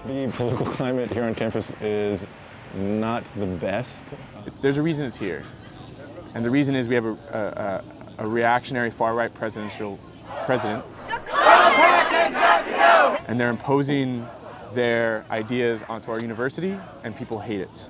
The political climate here on campus is not the best. There's a reason it's here. And the reason is we have a reactionary far-right president. And they're imposing their ideas onto our university, and people hate it.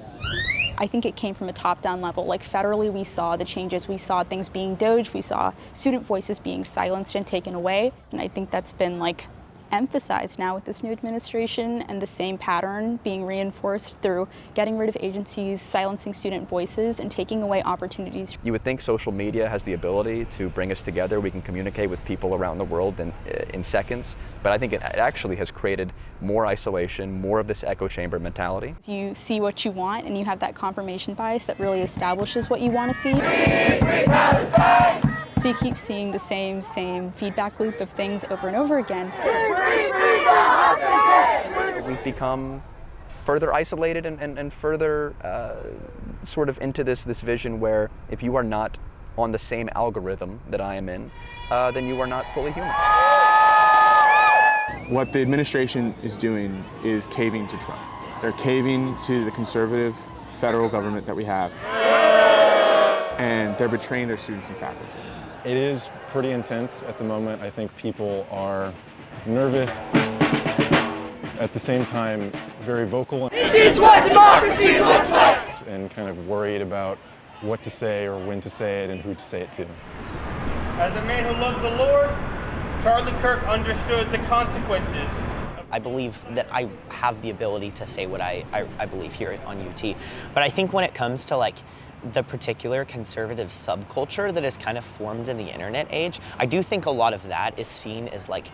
I think it came from a top-down level. Like federally, we saw the changes. We saw things being doged. We saw student voices being silenced and taken away. And I think that's been like emphasized now with this new administration, and the same pattern being reinforced through getting rid of agencies, silencing student voices, and taking away opportunities. You would think social media has the ability to bring us together. We can communicate with people around the world in seconds, but I think it actually has created more isolation, more of this echo chamber mentality. You see what you want, and you have that confirmation bias that really establishes what you want to see. Free Palestine! So you keep seeing the same feedback loop of things over and over again. We've become further isolated and further sort of into this vision where if you are not on the same algorithm that I am in, then you are not fully human. What the administration is doing is caving to Trump. They're caving to the conservative federal government that we have. And they're betraying their students and faculty. It is pretty intense at the moment. I think people are nervous, at the same time very vocal. This is what democracy looks like! And kind of worried about what to say or when to say it and who to say it to. As a man who loved the Lord, Charlie Kirk understood the consequences. I believe that I have the ability to say what I believe here on UT. But I think when it comes to like the particular conservative subculture that is kind of formed in the internet age, I do think a lot of that is seen as like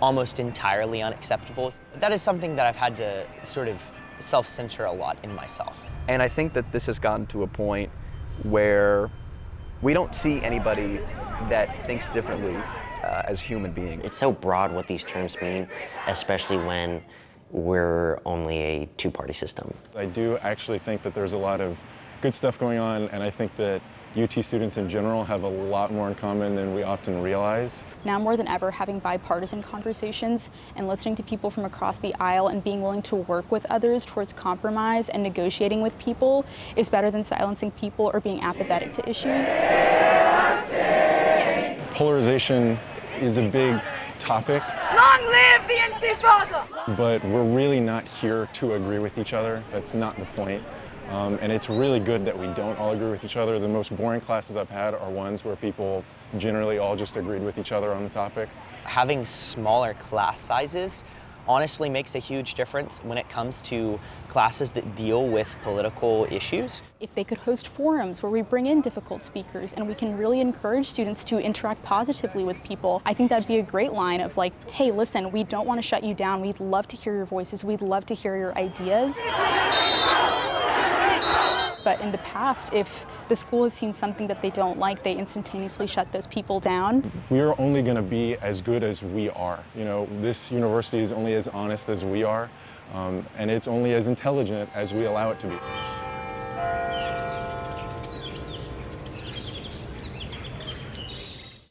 almost entirely unacceptable. That is something that I've had to sort of self-censor a lot in myself. And I think that this has gotten to a point where we don't see anybody that thinks differently as human beings. It's so broad what these terms mean, especially when we're only a two-party system. I do actually think that there's a lot of good stuff going on, and I think that UT students in general have a lot more in common than we often realize. Now more than ever, having bipartisan conversations and listening to people from across the aisle and being willing to work with others towards compromise and negotiating with people is better than silencing people or being apathetic to issues. Polarization is a big topic. Long live the Intifada! But we're really not here to agree with each other. That's not the point. And it's really good that we don't all agree with each other. The most boring classes I've had are ones where people generally all just agreed with each other on the topic. Having smaller class sizes honestly makes a huge difference when it comes to classes that deal with political issues. If they could host forums where we bring in difficult speakers and we can really encourage students to interact positively with people, I think that'd be a great line of like, hey, listen, we don't want to shut you down. We'd love to hear your voices. We'd love to hear your ideas. But in the past, if the school has seen something that they don't like, they instantaneously shut those people down. We are only going to be as good as we are. You know, this university is only as honest as we are, and it's only as intelligent as we allow it to be.